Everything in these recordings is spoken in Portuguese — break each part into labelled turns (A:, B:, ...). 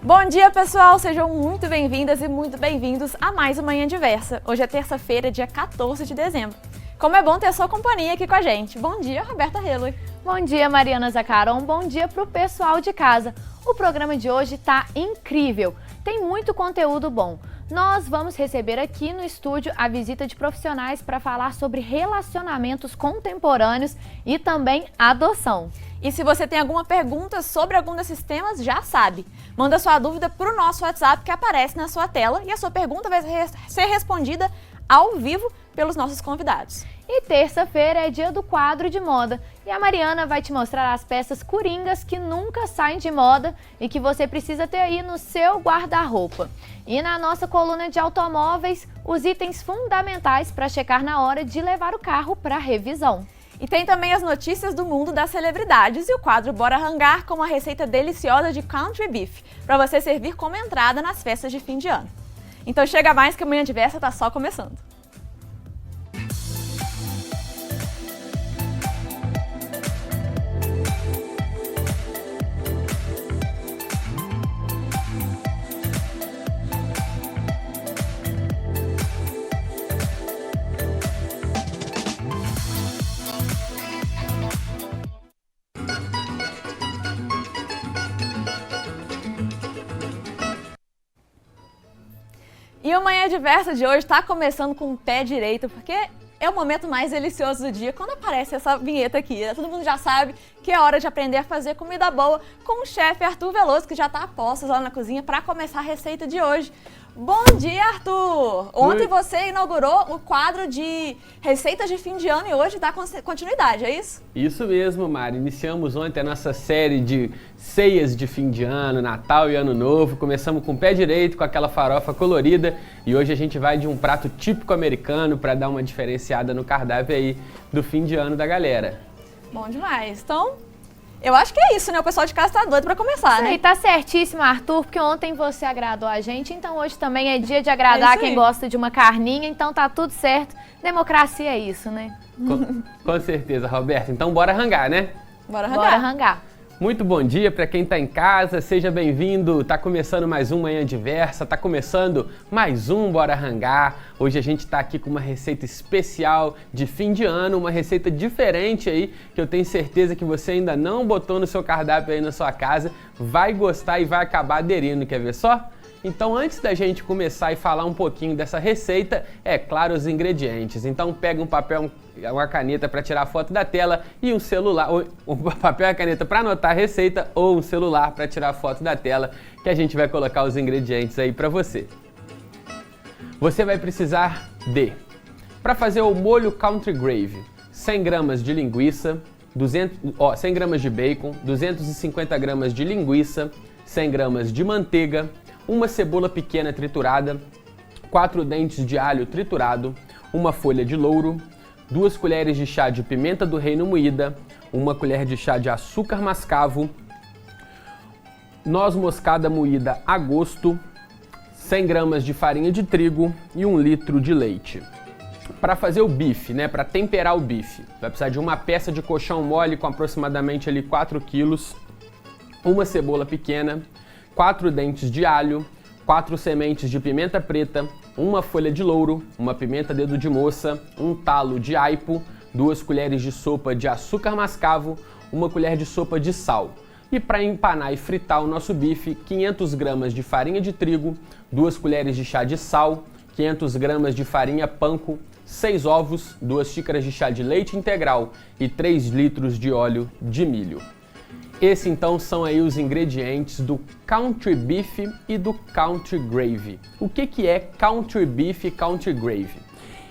A: Bom dia, pessoal! Sejam muito bem-vindas e muito bem-vindos a mais uma Manhã Diversa. Hoje é terça-feira, dia 14 de dezembro. Como é bom ter a sua companhia aqui com a gente. Bom dia, Roberta Helley.
B: Bom dia, Mariana Zacaron. Bom dia para o pessoal de casa. O programa de hoje está incrível. Tem muito conteúdo bom. Nós vamos receber aqui no estúdio a visita de profissionais para falar sobre relacionamentos contemporâneos e também adoção.
A: E se você tem alguma pergunta sobre algum desses temas, já sabe. Manda sua dúvida para o nosso WhatsApp que aparece na sua tela e a sua pergunta vai ser respondida ao vivo pelos nossos convidados.
B: E terça-feira é dia do quadro de moda e a Mariana vai te mostrar as peças coringas que nunca saem de moda e que você precisa ter aí no seu guarda-roupa. E na nossa coluna de automóveis, os itens fundamentais para checar na hora de levar o carro para revisão.
A: E tem também as notícias do mundo das celebridades e o quadro Bora Rangar com uma receita deliciosa de country beef, para você servir como entrada nas festas de fim de ano. Então chega mais que a Manhã Diversa tá só começando. E o Manhã Diversa de hoje está começando com o pé direito, porque é o momento mais delicioso do dia quando aparece essa vinheta aqui. Todo mundo já sabe que é hora de aprender a fazer comida boa com o chefe Arthur Veloso, que já está a postos lá na cozinha para começar a receita de hoje. Bom dia, Arthur! Ontem você inaugurou o quadro de receitas de fim de ano e hoje dá continuidade, é isso?
C: Isso mesmo, Mari. Iniciamos ontem a nossa série de ceias de fim de ano, Natal e Ano Novo. Começamos com o pé direito, com aquela farofa colorida e hoje a gente vai de um prato típico americano para dar uma diferenciada no cardápio aí do fim de ano da galera.
A: Bom demais. Então, eu acho que é isso, né? O pessoal de casa tá doido pra começar, né?
B: E tá certíssimo, Arthur, porque ontem você agradou a gente, então hoje também é dia de agradar quem gosta de uma carninha, então tá tudo certo. Democracia é isso, né?
C: Com certeza, Roberto. Então bora rangar, né?
A: Bora rangar.
B: Bora rangar.
C: Muito bom dia para quem está em casa, seja bem-vindo. Tá começando mais um Manhã Diversa, tá começando mais um Bora Rangar. Hoje a gente está aqui com uma receita especial de fim de ano, uma receita diferente aí, que eu tenho certeza que você ainda não botou no seu cardápio aí na sua casa, vai gostar e vai acabar aderindo, quer ver só? Então, antes da gente começar e falar um pouquinho dessa receita, é claro, os ingredientes. Então, pega um papel, uma caneta para tirar a foto da tela e um celular, um papel e a caneta para anotar a receita ou um celular para tirar a foto da tela, que a gente vai colocar os ingredientes aí para você. Você vai precisar de, para fazer o molho country gravy, 100 gramas de linguiça, 100 gramas de bacon, 250 gramas de linguiça, 100 gramas de manteiga, uma cebola pequena triturada, 4 dentes de alho triturado, uma folha de louro, 2 colheres de chá de pimenta do reino moída, 1 colher de chá de açúcar mascavo, noz moscada moída a gosto, 100 gramas de farinha de trigo e 1 litro de leite. Para fazer o bife, né, para temperar o bife, vai precisar de uma peça de colchão mole com aproximadamente ali 4 quilos, uma cebola pequena, 4 dentes de alho, 4 sementes de pimenta preta, 1 folha de louro, 1 pimenta dedo de moça, 1 talo de aipo, 2 colheres de sopa de açúcar mascavo, 1 colher de sopa de sal. E para empanar e fritar o nosso bife, 500 gramas de farinha de trigo, 2 colheres de chá de sal, 500 gramas de farinha panko, 6 ovos, 2 xícaras de chá de leite integral e 3 litros de óleo de milho. Esses então são aí os ingredientes do country beef e do country gravy. O que é country beef e country gravy?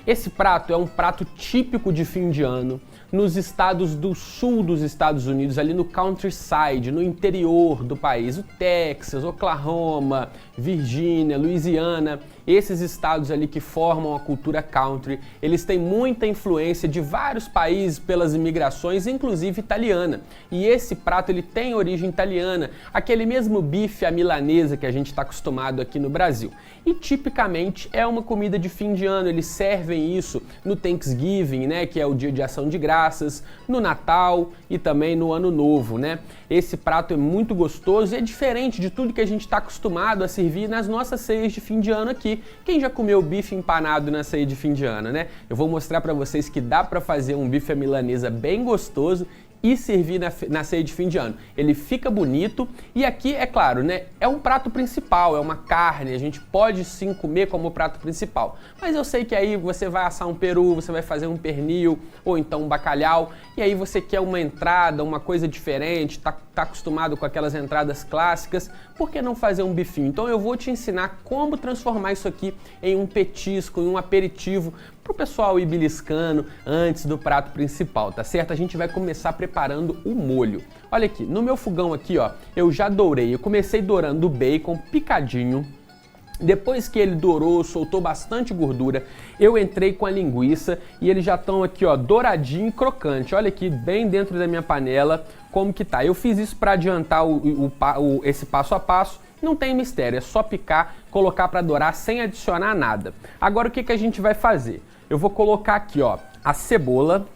C: Esse prato é um prato típico de fim de ano nos estados do sul dos Estados Unidos, ali no countryside, no interior do país, o Texas, Oklahoma, Virgínia, Louisiana. esses estados ali que formam a cultura country, eles têm muita influência de vários países pelas imigrações, inclusive italiana. E esse prato ele tem origem italiana, aquele mesmo bife à milanesa que a gente está acostumado aqui no Brasil. E tipicamente é uma comida de fim de ano, eles servem isso no Thanksgiving, né, que é o dia de ação de graças, no Natal e também no Ano Novo, né? Esse prato é muito gostoso e é diferente de tudo que a gente está acostumado a servir nas nossas ceias de fim de ano aqui. Quem já comeu bife empanado na ceia de fim de ano, né? Eu vou mostrar para vocês que dá para fazer um bife à milanesa bem gostoso e servir na ceia de fim de ano. Ele fica bonito e aqui, é claro, né, é um prato principal, é uma carne, a gente pode sim comer como prato principal. Mas eu sei que aí você vai assar um peru, você vai fazer um pernil ou então um bacalhau e aí você quer uma entrada, uma coisa diferente, tá acostumado com aquelas entradas clássicas, por que não fazer um bifinho? Então eu vou te ensinar como transformar isso aqui em um petisco, em um aperitivo, para o pessoal ir beliscando antes do prato principal, tá certo? A gente vai começar preparando o molho. Olha aqui, no meu fogão aqui, ó, eu já dourei, eu comecei dourando o bacon picadinho. Depois que ele dourou, soltou bastante gordura, eu entrei com a linguiça e eles já estão aqui, ó, douradinho e crocante. Olha aqui, bem dentro da minha panela, como que tá. Eu fiz isso para adiantar esse passo a passo. Não tem mistério, é só picar, colocar para dourar sem adicionar nada. Agora o que a gente vai fazer? Eu vou colocar aqui, ó, a cebola,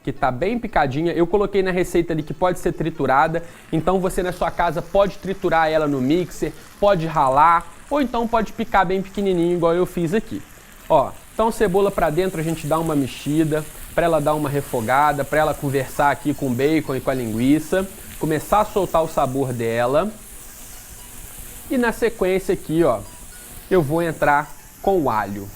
C: que tá bem picadinha. Eu coloquei na receita ali que pode ser triturada, então você na sua casa pode triturar ela no mixer, pode ralar, ou então pode picar bem pequenininho, igual eu fiz aqui. Ó, então cebola para dentro a gente dá uma mexida, para ela dar uma refogada, para ela conversar aqui com o bacon e com a linguiça, começar a soltar o sabor dela. E na sequência aqui, ó, eu vou entrar com o alho.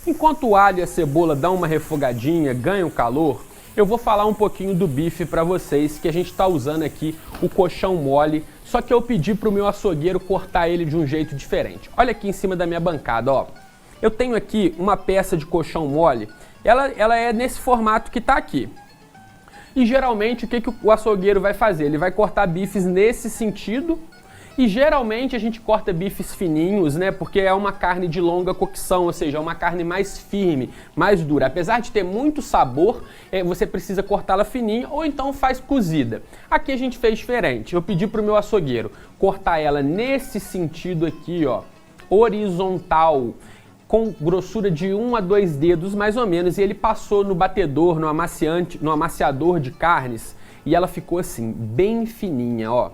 C: Enquanto o alho e a cebola dão uma refogadinha, ganham calor, eu vou falar um pouquinho do bife para vocês, que a gente está usando aqui o coxão mole, só que eu pedi para o meu açougueiro cortar ele de um jeito diferente. Olha aqui em cima da minha bancada, ó. Eu tenho aqui uma peça de coxão mole, ela é nesse formato que está aqui. E geralmente o que o açougueiro vai fazer? Ele vai cortar bifes nesse sentido. E geralmente a gente corta bifes fininhos, né? Porque é uma carne de longa cocção, ou seja, é uma carne mais firme, mais dura. Apesar de ter muito sabor, você precisa cortá-la fininha ou então faz cozida. Aqui a gente fez diferente. Eu pedi para o meu açougueiro cortar ela nesse sentido aqui, ó, horizontal, com grossura de 1 a 2 dedos mais ou menos. E ele passou no batedor, no amaciador de carnes e ela ficou assim, bem fininha, ó.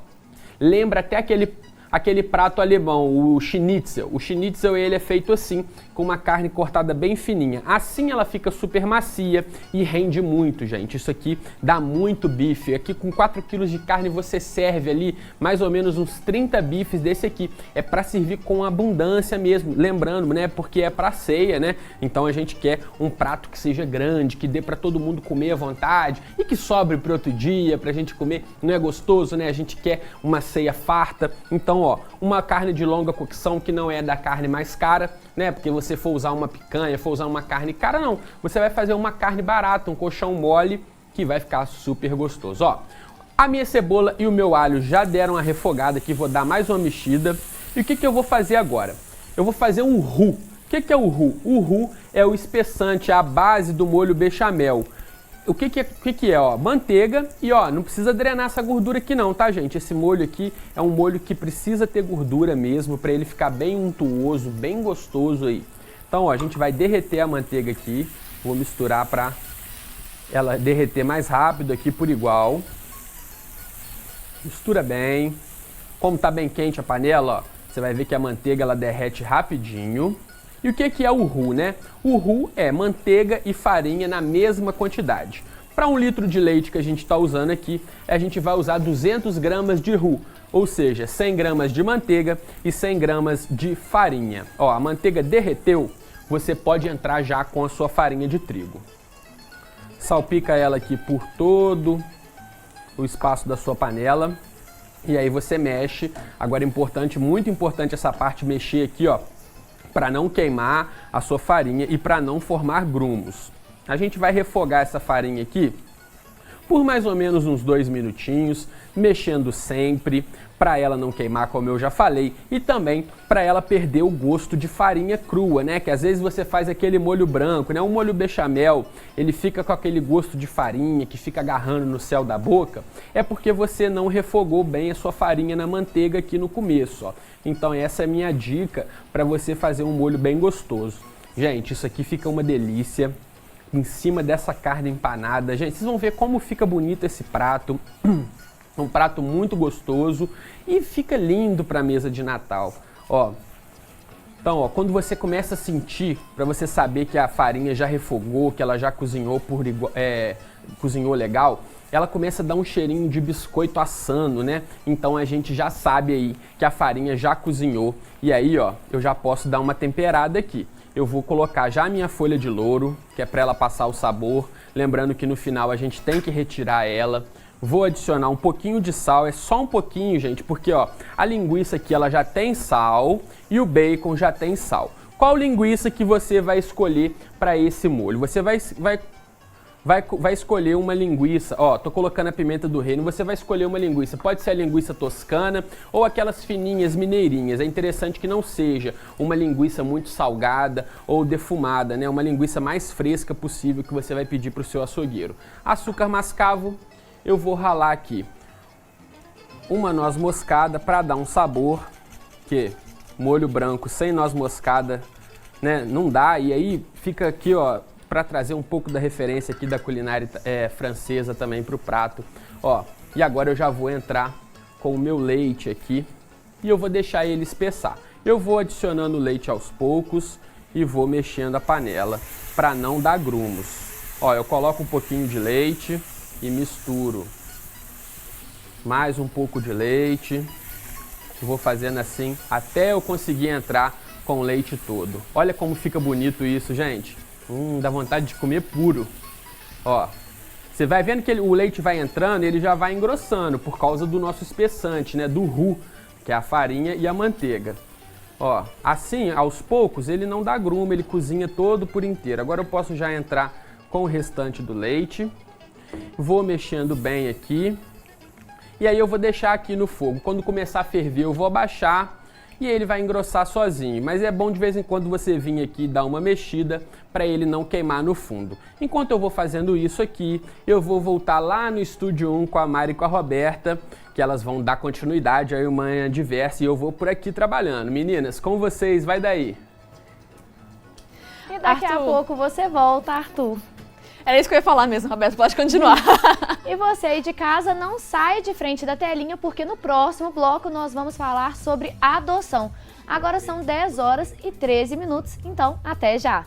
C: Lembra até aquele prato alemão, o Schnitzel. O Schnitzel ele é feito assim, com uma carne cortada bem fininha. Assim ela fica super macia e rende muito, gente. Isso aqui dá muito bife. Aqui com 4 kg de carne você serve ali mais ou menos uns 30 bifes desse aqui. É para servir com abundância mesmo. Lembrando, né, porque é para ceia, né? Então a gente quer um prato que seja grande, que dê para todo mundo comer à vontade e que sobre para outro dia, pra gente comer. Não é gostoso, né? A gente quer uma ceia farta. Então, ó, uma carne de longa cocção que não é da carne mais cara, né? Porque você for usar uma picanha, for usar uma carne cara, não. Você vai fazer uma carne barata, um coxão mole, que vai ficar super gostoso. Ó, a minha cebola e o meu alho já deram a refogada aqui, vou dar mais uma mexida. E o que eu vou fazer agora? Eu vou fazer um roux. O que é o roux? O roux é o espessante, a base do molho bechamel. O que é? Ó, manteiga e ó, não precisa drenar essa gordura aqui não, tá, gente? Esse molho aqui é um molho que precisa ter gordura mesmo para ele ficar bem untuoso, bem gostoso aí. Então, ó, a gente vai derreter a manteiga aqui, vou misturar para ela derreter mais rápido aqui por igual. Mistura bem. Como tá bem quente a panela, ó, você vai ver que a manteiga ela derrete rapidinho. E o que é o roux, né? O roux é manteiga e farinha na mesma quantidade. Para 1 litro de leite que a gente está usando aqui, a gente vai usar 200 gramas de roux, ou seja, 100 gramas de manteiga e 100 gramas de farinha. Ó, a manteiga derreteu, você pode entrar já com a sua farinha de trigo. Salpica ela aqui por todo o espaço da sua panela e aí você mexe. Agora é importante, muito importante essa parte, mexer aqui, ó, para não queimar a sua farinha e para não formar grumos. A gente vai refogar essa farinha aqui por mais ou menos uns 2 minutinhos, mexendo sempre, para ela não queimar, como eu já falei, e também para ela perder o gosto de farinha crua, né? Que às vezes você faz aquele molho branco, né? Um molho bechamel, ele fica com aquele gosto de farinha que fica agarrando no céu da boca, é porque você não refogou bem a sua farinha na manteiga aqui no começo, ó. Então essa é a minha dica para você fazer um molho bem gostoso. Gente, isso aqui fica uma delícia em cima dessa carne empanada. Gente, vocês vão ver como fica bonito esse prato. Um prato muito gostoso e fica lindo para a mesa de Natal. Ó, então, ó, quando você começa a sentir, para você saber que a farinha já refogou, que ela já cozinhou cozinhou legal, ela começa a dar um cheirinho de biscoito assando, né? Então a gente já sabe aí que a farinha já cozinhou. E aí, ó, eu já posso dar uma temperada aqui. Eu vou colocar já a minha folha de louro, que é para ela passar o sabor. Lembrando que no final a gente tem que retirar ela. Vou adicionar um pouquinho de sal, é só um pouquinho, gente, porque ó, a linguiça aqui ela já tem sal e o bacon já tem sal. Qual linguiça que você vai escolher para esse molho? Você vai escolher uma linguiça, ó, tô colocando a pimenta do reino, você vai escolher uma linguiça, pode ser a linguiça toscana ou aquelas fininhas mineirinhas. É interessante que não seja uma linguiça muito salgada ou defumada, né? Uma linguiça mais fresca possível que você vai pedir para o seu açougueiro. Açúcar mascavo. Eu vou ralar aqui uma noz moscada para dar um sabor, que molho branco sem noz moscada, né, não dá. E aí fica aqui, ó, para trazer um pouco da referência aqui da culinária francesa também para o prato. Ó, e agora eu já vou entrar com o meu leite aqui e eu vou deixar ele espessar. Eu vou adicionando o leite aos poucos e vou mexendo a panela para não dar grumos. Ó, eu coloco um pouquinho de leite e misturo mais um pouco de leite. Vou fazendo assim até eu conseguir entrar com o leite todo. Olha como fica bonito isso, gente. Dá vontade de comer puro. Ó, você vai vendo que o leite vai entrando e ele já vai engrossando por causa do nosso espessante, né? Do roux, que é a farinha e a manteiga. Ó, assim, aos poucos, ele não dá grumo, ele cozinha todo por inteiro. Agora eu posso já entrar com o restante do leite. Vou mexendo bem aqui. E aí eu vou deixar aqui no fogo. Quando começar a ferver, eu vou abaixar e ele vai engrossar sozinho. Mas é bom de vez em quando você vir aqui e dar uma mexida para ele não queimar no fundo. Enquanto eu vou fazendo isso aqui, eu vou voltar lá no Estúdio 1 com a Mari e com a Roberta, que elas vão dar continuidade aí uma manhã diversa, e eu vou por aqui trabalhando. Meninas, com vocês, vai daí.
B: E daqui a pouco você volta, Arthur.
A: Era isso que eu ia falar mesmo, Roberto, pode continuar.
B: E você aí de casa, não sai de frente da telinha, porque no próximo bloco nós vamos falar sobre adoção. Agora são 10 horas e 13 minutos, então até já!